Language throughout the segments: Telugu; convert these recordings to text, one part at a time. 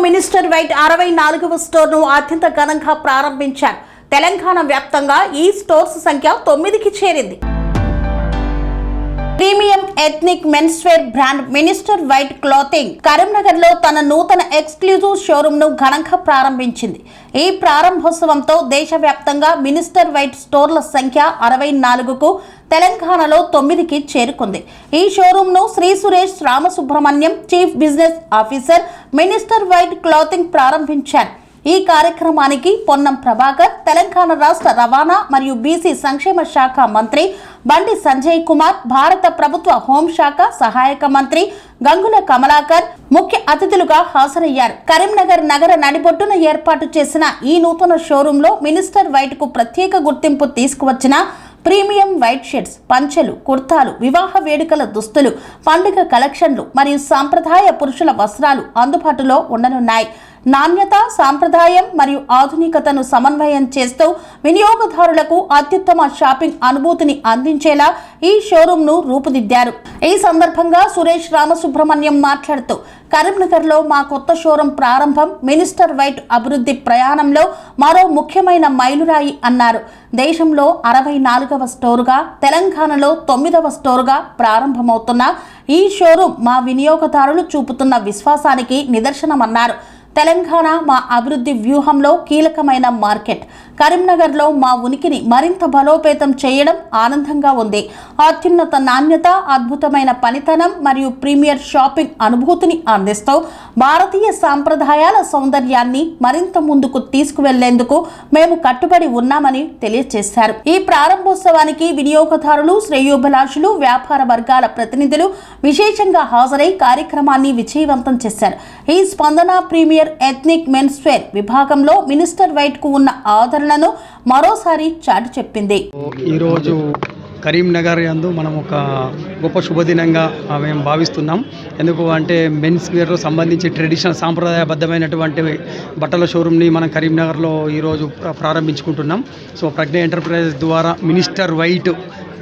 మినిస్టర్ వైట్ 64వ స్టోర్ను అత్యంత ఘనంగా ప్రారంభించారు. తెలంగాణ వ్యాప్తంగా ఈ స్టోర్స్ సంఖ్య 9కి చేరింది. Premium ethnic men's wear brand minister white clothing Karimnagar లో తన నూతన ఎక్స్క్లూజివ్ షోరూమ్ ను ఘనంగా ప్రారంభించింది. ఈ ప్రారంభోత్సవంతో దేశవ్యాప్తంగా మినిస్టర్ వైట్ స్టోర్ల సంఖ్య 64కు, తెలంగాణలో 9కి చేరుకుంది. ఈ షోరూమ్ ను Shri Suresh Ramasubramaniam, chief business officer, minister white clothing ప్రారంభించారు. ఈ కార్యక్రమానికి పొన్నం ప్రభాకర్, తెలంగాణ రాష్ట్ర రవాణా మరియు బీసీ సంక్షేమ శాఖ మంత్రి బండి సంజయ్ కుమార్, భారత ప్రభుత్వ హోంశాఖ సహాయక మంత్రి గంగుల కమలాకర్ ముఖ్య అతిథులుగా హాజరయ్యారు. కరీంనగర్ నగర నడిబొడ్డున ఏర్పాటు చేసిన ఈ నూతన షోరూంలో మినిస్టర్ వైట్ కు ప్రత్యేక గుర్తింపు తీసుకువచ్చిన ప్రీమియం వైట్ షర్ట్స్, పంచెలు, కుర్తాలు, వివాహ వేడుకల దుస్తులు, పండుగ కలెక్షన్లు మరియు సాంప్రదాయ పురుషుల వస్త్రాలు అందుబాటులో ఉండనున్నాయి. నాణ్యత, సాంప్రదాయం మరియు ఆధునికతను సమన్వయం చేస్తూ వినియోగదారులకు అత్యుత్తమ షాపింగ్ అనుభూతిని అందించేలా ఈ షోరూమ్ ను రూపుదిద్దారు. ఈ సందర్భంగా సురేష్ రామసుబ్రహ్మణ్యం మాట్లాడుతూ, కరీంనగర్లో మా కొత్త షోరూమ్ ప్రారంభం మినిస్టర్ వైట్ అభివృద్ధి ప్రయాణంలో మరో ముఖ్యమైన మైలురాయి అన్నారు. దేశంలో 64వ స్టోరుగా, తెలంగాణలో 9వ స్టోరుగా ప్రారంభమవుతున్న ఈ షోరూమ్ మా వినియోగదారులు చూపుతున్న విశ్వాసానికి నిదర్శనమన్నారు. తెలంగాణ మా అభివృద్ధి వ్యూహంలో కీలకమైన మార్కెట్. కరీంనగర్లో మా ఉనికిని మరింత బలోపేతం చేయడం ఆనందంగా ఉంది. అత్యున్నత నాణ్యత, అద్భుతమైన పనితనం మరియు ప్రీమియర్ షాపింగ్ అనుభూతిని అందిస్తూ భారతీయ సాంప్రదాయాల సౌందర్యాన్ని మరింత ముందుకు తీసుకువెళ్లేందుకు మేము కట్టుబడి ఉన్నామని తెలియజేశారు. ఈ ప్రారంభోత్సవానికి వినియోగదారులు, శ్రేయోభిలాషులు, వ్యాపార వర్గాల ప్రతినిధులు విశేషంగా హాజరై కార్యక్రమాన్ని విజయవంతం చేశారు. ఈ స్పందన ప్రీమియర్ ఎథ్నిక్ మెన్స్ వేర్ విభాగంలో మినిస్టర్ వైట్ కు ఉన్న ఆదరణను మరోసారి చాటి చెప్పింది. ఈరోజు కరీంనగర్ యందు మనం ఒక గొప్ప శుభదినంగా మేము భావిస్తున్నాం. ఎందుకు అంటే మెన్స్ వేర్లో సంబంధించి ట్రెడిషనల్ సాంప్రదాయబద్ధమైనటువంటి బట్టల షోరూమ్ని మనం కరీంనగర్లో ఈరోజు ప్రారంభించుకుంటున్నాం. సో ప్రజ్ఞ ఎంటర్ప్రైజెస్ ద్వారా మినిస్టర్ వైట్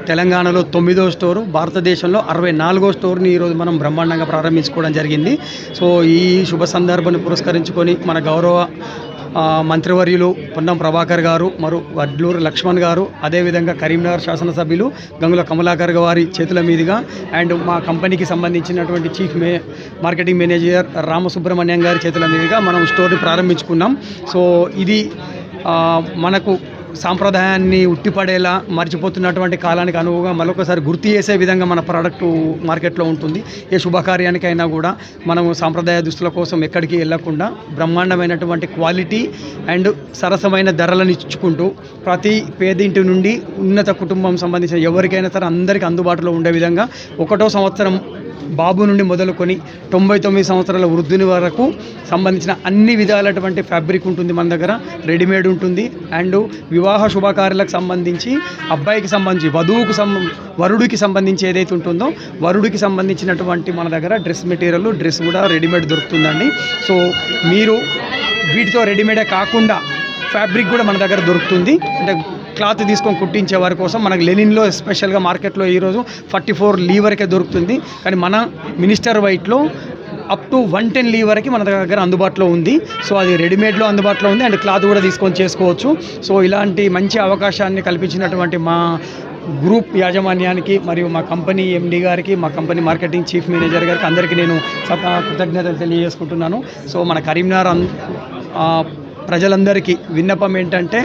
తెలంగాణలో 9వ స్టోరు, భారతదేశంలో 64వ స్టోర్ని ఈరోజు మనం బ్రహ్మాండంగా ప్రారంభించుకోవడం జరిగింది. సో ఈ శుభ సందర్భాన్ని పురస్కరించుకొని మన గౌరవ మంత్రివర్యులు పొన్నం ప్రభాకర్ గారు, వడ్లూరు లక్ష్మణ్ గారు, అదేవిధంగా కరీంనగర్ శాసనసభ్యులు గంగుల కమలాకర్ గారి చేతుల మీదుగా అండ్ మా కంపెనీకి సంబంధించినటువంటి చీఫ్ మార్కెటింగ్ మేనేజర్ రామసుబ్రహ్మణ్యం గారి చేతుల మీదుగా మనం స్టోర్ని ప్రారంభించుకున్నాం. సో ఇది మనకు సాంప్రదాయాన్ని ఉట్టిపడేలా, మర్చిపోతున్నటువంటి కాలానికి అనువుగా మరొకసారి గుర్తు చేసే విధంగా మన ప్రోడక్టు మార్కెట్లో ఉంటుంది. ఏ శుభకార్యానికైనా కూడా మనము సాంప్రదాయ దుస్తుల కోసం ఎక్కడికి వెళ్ళకుండా బ్రహ్మాండమైనటువంటి క్వాలిటీ అండ్ సరసమైన ధరలను ఇచ్చుకుంటూ ప్రతి పేదింటి నుండి ఉన్నత కుటుంబం సంబంధించిన ఎవరికైనా సరే అందరికీ అందుబాటులో ఉండే విధంగా 1వ సంవత్సరం బాబు నుండి మొదలుకొని 99 సంవత్సరాల వృద్ధుని వరకు సంబంధించిన అన్ని విధాలైనటువంటి ఫ్యాబ్రిక్ ఉంటుంది మన దగ్గర. రెడీమేడ్ ఉంటుంది అండ్ వివాహ శుభకార్యాలకు సంబంధించి, అబ్బాయికి సంబంధించి, వరుడికి సంబంధించి ఏదైతే ఉంటుందో వరుడికి సంబంధించినటువంటి మన దగ్గర డ్రెస్ మెటీరియల్, డ్రెస్ కూడా రెడీమేడ్ దొరుకుతుందండి. సో మీరు వీటితో రెడీమేడే కాకుండా ఫ్యాబ్రిక్ కూడా మన దగ్గర దొరుకుతుంది. అంటే క్లాత్ తీసుకొని కుట్టించే వారి కోసం మనకు లెనిన్లో స్పెషల్గా మార్కెట్లో ఈరోజు 44 లీవరకే దొరుకుతుంది. కానీ మన మినిస్టర్ వైట్లో అప్ టు 110 లీవరకి మన దగ్గర అందుబాటులో ఉంది. సో అది రెడీమేడ్లో అందుబాటులో ఉంది అండ్ క్లాత్ కూడా తీసుకొని చేసుకోవచ్చు. సో ఇలాంటి మంచి అవకాశాన్ని కల్పించినటువంటి మా గ్రూప్ యాజమాన్యానికి మరియు మా కంపెనీ ఎండి గారికి, మా కంపెనీ మార్కెటింగ్ చీఫ్ మేనేజర్ గారికి అందరికీ నేను కృతజ్ఞతలు తెలియజేసుకుంటున్నాను. సో మన కరీంనగర్ ప్రజలందరికీ విన్నపం ఏంటంటే,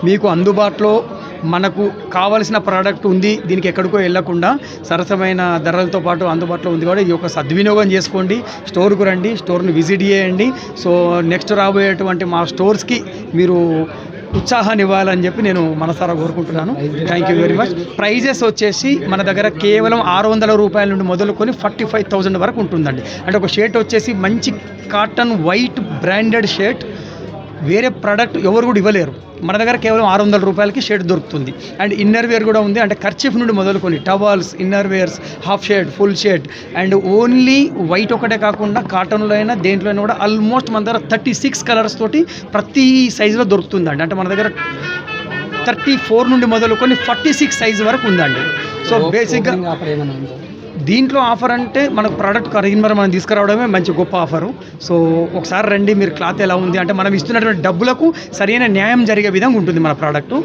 మీకు అందుబాటులో మనకు కావలసిన ప్రోడక్ట్ ఉంది, దీనికి ఎక్కడికో వెళ్ళకుండా సరసమైన ధరలతో పాటు అందుబాటులో ఉంది కూడా. ఇది ఒక సద్వినియోగం చేసుకోండి, స్టోర్కు రండి, స్టోర్ని విజిట్ చేయండి. సో నెక్స్ట్ రాబోయేటువంటి మా స్టోర్స్కి మీరు ఉత్సాహాన్ని ఇవ్వాలని చెప్పి నేను మనసారా కోరుకుంటున్నాను. Thank you very much. Prices వచ్చేసి మన దగ్గర కేవలం 600 రూపాయల నుండి మొదలుకొని 45,000 వరకు ఉంటుందండి. అంటే ఒక షర్ట్ వచ్చేసి మంచి కాటన్ వైట్ బ్రాండెడ్ షర్ట్ వేరే ప్రోడక్ట్ ఎవరు కూడా ఇవ్వలేరు. మన దగ్గర కేవలం 600 రూపాయలకి షర్ట్ దొరుకుతుంది. అండ్ ఇన్నర్ వేర్ కూడా ఉంది. అంటే కర్చీఫ్ నుండి మొదలుకొని towels, inner wears, half shirt, full shirt and only white ఒకటే కాకుండా కాటన్లో అయినా దేంట్లో అయినా కూడా ఆల్మోస్ట్ మన దగ్గర 36 కలర్స్ తోటి ప్రతి సైజులో దొరుకుతుందండి. అంటే మన దగ్గర 34 నుండి మొదలుకొని 46 సైజు వరకు ఉందండి. సో బేసిక్గా దీంట్లో ఆఫర్ అంటే మనకు ప్రోడక్ట్ కరీంనగర్ మనం తీసుకురావడమే మంచి గొప్ప ఆఫరు. సో ఒకసారి రండి, మీరు క్లాత్ ఎలా ఉంది అంటే మనం ఇస్తున్నటువంటి డబ్బులకు సరైన న్యాయం జరిగే విధంగా ఉంటుంది మన ప్రోడక్ట్.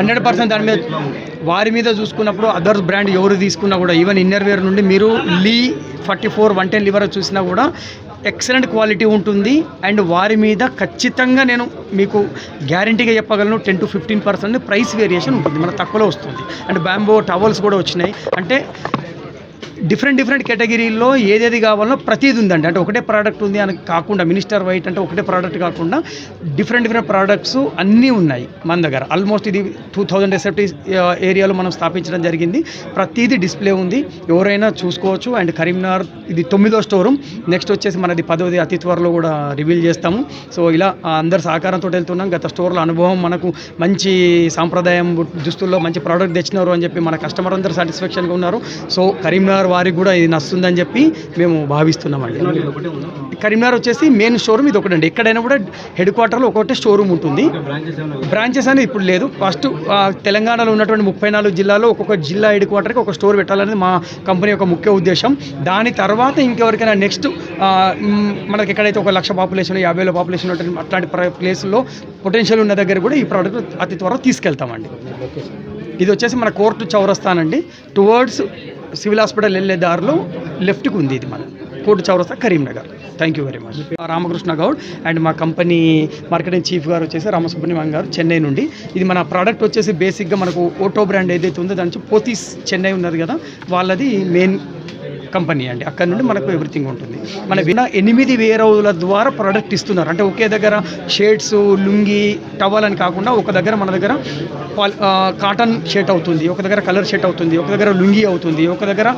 100% దాని మీద వారి మీద చూసుకున్నప్పుడు అదర్స్ బ్రాండ్ ఎవరు తీసుకున్నా కూడా, ఈవెన్ ఇన్నర్వేర్ నుండి మీరు లీ 44 110 లివర్ చూసినా కూడా ఎక్సలెంట్ క్వాలిటీ ఉంటుంది. అండ్ వారి మీద ఖచ్చితంగా నేను మీకు గ్యారంటీగా చెప్పగలను 10 to 15% ప్రైస్ వేరియేషన్ ఉంటుంది, మనకు తక్కువలో వస్తుంది. అండ్ బ్యాంబో టవల్స్ కూడా వచ్చినాయి. అంటే డిఫరెంట్ కేటగిరీల్లో ఏదేది కావాలో ప్రతిదీ ఉందండి. అంటే ఒకటే ప్రోడక్ట్ ఉంది అని కాకుండా, మినిస్టర్ వైట్ అంటే ఒకటే ప్రోడక్ట్ కాకుండా డిఫరెంట్ ప్రోడక్ట్స్ అన్నీ ఉన్నాయి మన దగ్గర. ఆల్మోస్ట్ ఇది 2000 SFT ఏరియాలో మనం స్థాపించడం జరిగింది. ప్రతిదీ డిస్ప్లే ఉంది, ఎవరైనా చూసుకోవచ్చు. అండ్ కరీంనగర్ ఇది 9వ స్టోరూమ్. నెక్స్ట్ వచ్చేసి మనది 10వది అతి త్వరలో కూడా రివీల్ చేస్తాము. సో ఇలా అందరి సహకారంతో వెళ్తున్నాం. గత స్టోర్లో అనుభవం, మనకు మంచి సాంప్రదాయం దుస్తుల్లో మంచి ప్రోడక్ట్ తెచ్చినారు అని చెప్పి మన కస్టమర్ అందరూ సాటిస్ఫాక్షన్గా ఉన్నారు. సో కరీంనగర్ వారికి కూడా ఇది నచ్చుతుందని చెప్పి మేము భావిస్తున్నామండి. కరీంనగర్ వచ్చేసి మెయిన్ షోరూమ్ ఇది ఒకటండి. ఎక్కడైనా కూడా హెడ్ క్వార్టర్లో ఒకటే షోరూమ్ ఉంటుంది. బ్రాంచెస్ అనేది ఇప్పుడు లేదు. ఫస్ట్ తెలంగాణలో ఉన్నటువంటి 34 జిల్లాలో ఒక్కొక్క జిల్లా హెడ్ క్వార్టర్కి ఒక స్టోర్ పెట్టాలనేది మా కంపెనీ యొక్క ముఖ్య ఉద్దేశం. దాని తర్వాత ఇంకెవరికైనా నెక్స్ట్ మనకి ఎక్కడైతే 1,00,000 పాపులేషన్, 50,000 పాపులేషన్ ఉంటుంది అట్లాంటి ప్లేస్లో పొటెన్షియల్ ఉన్న దగ్గర కూడా ఈ ప్రోడక్ట్ అతి త్వరగా తీసుకెళ్తామండి. ఇది వచ్చేసి మన కోర్టు చౌరస్తానండి, టువర్డ్స్ సివిల్ హాస్పిటల్ వెళ్ళే దారిలో లెఫ్ట్కి ఉంది. ఇది మన కోర్టు చౌరస్తా, Karimnagar. Thank you very much. Ramakrishna Goud and మా కంపెనీ మార్కెటింగ్ చీఫ్ గారు వచ్చేసి రామసుబ్రహ్మణ్యం గారు, చెన్నై నుండి. ఇది మన ప్రోడక్ట్ వచ్చేసి బేసిక్గా మనకు ఓటో బ్రాండ్ ఏదైతే ఉందో దాని నుంచి పోతీస్ చెన్నై ఉన్నది కదా, వాళ్ళది మెయిన్ కంపెనీ అండి. అక్కడ నుండి మనకు ఎవ్రీథింగ్ ఉంటుంది. మన వినా 8 వేరవుల ద్వారా ప్రోడక్ట్ ఇస్తున్నారు. అంటే ఒకే దగ్గర షేడ్స్, లుంగి, టవల్ అని కాకుండా ఒక దగ్గర మన దగ్గర కాటన్ షర్ట్ అవుతుంది, ఒక దగ్గర కలర్ షర్ట్ అవుతుంది, ఒక దగ్గర లుంగి అవుతుంది, ఒక దగ్గర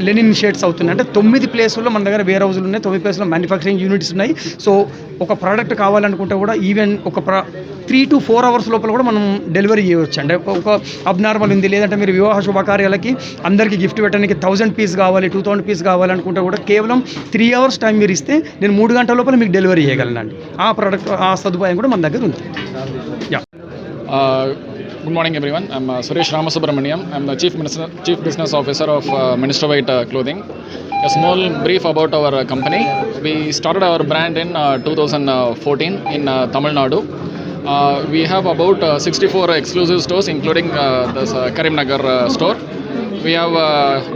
లెనిన్ షర్ట్స్ అవుతుంది. అంటే 9 ప్లేసుల్లో మన దగ్గర వేర్ హౌస్లు ఉన్నాయి, 9 ప్లేసుల్లో మ్యానుఫ్యాక్చరింగ్ యూనిట్స్ ఉన్నాయి. సో ఒక ప్రోడక్ట్ కావాలనుకుంటే కూడా ఈవెన్ ఒక 3 to 4 అవర్స్ లోపల కూడా మనం డెలివరీ చేయవచ్చు అండి. ఒక అబ్నార్మల్ ఉంది, లేదంటే మీరు వివాహ శుభకార్యాలకి అందరికీ గిఫ్ట్ పెట్టడానికి 1000 పీస్ కావాలి, 2000 పీస్ కావాలనుకుంటే కూడా కేవలం 3 hours టైం మీరు ఇస్తే నేను 3 గంటల లోపల మీకు డెలివరీ చేయగలనండి. ఆ ప్రోడక్ట్, ఆ సదుపాయం కూడా మన దగ్గర ఉంది. Yeah. Good morning, everyone. I'm Suresh Ramasubramaniam. I'm the Chief Business Officer of Minister White Clothing. A small brief about our company. We started our brand in 2014 in Tamil Nadu. We have about 64 exclusive stores, including this Karimnagar store. We have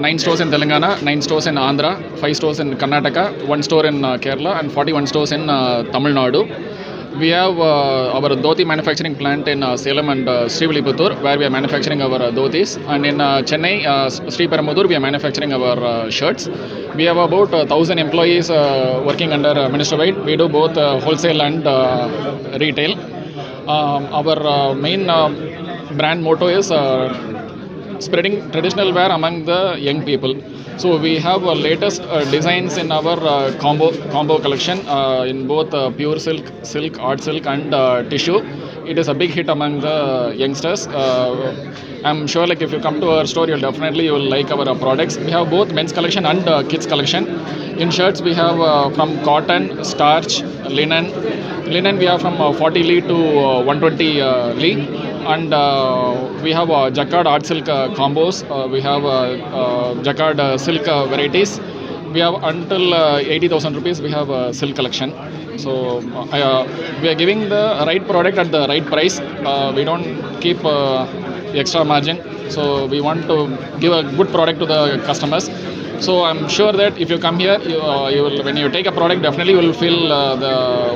9 stores in Telangana, 9 stores in Andhra, 5 stores in Karnataka, 1 store in Kerala, and 41 stores in Tamil Nadu. We have our dhoti manufacturing plant in Salem and Srivilliputtur, where we are manufacturing our dhotis, and in Chennai, Sri Perumbudur, we are manufacturing our shirts. We have about 1,000 employees working under Minister White. We do both wholesale and retail. Our main brand motto is spreading traditional wear among the young people. So we have latest designs in our combo collection in both pure silk, art silk and tissue. It is a big hit among the youngsters. I'm sure like if you come to our store, you will like our products. We have both men's collection and kids collection. In shirts we have from cotton, starch, linen. Linen we have from 40 Li to 120 Li. And we have jacquard art silk combos. We have jacquard silk varieties. We have until 80,000 rupees. We have silk collection. So we are giving the right product at the right price. We don't keep extra margin. So we want to give a good product to the customers. So I'm sure that if you come here, you will, when you take a product, definitely you will feel the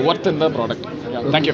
worth in the product. Yeah, thank you.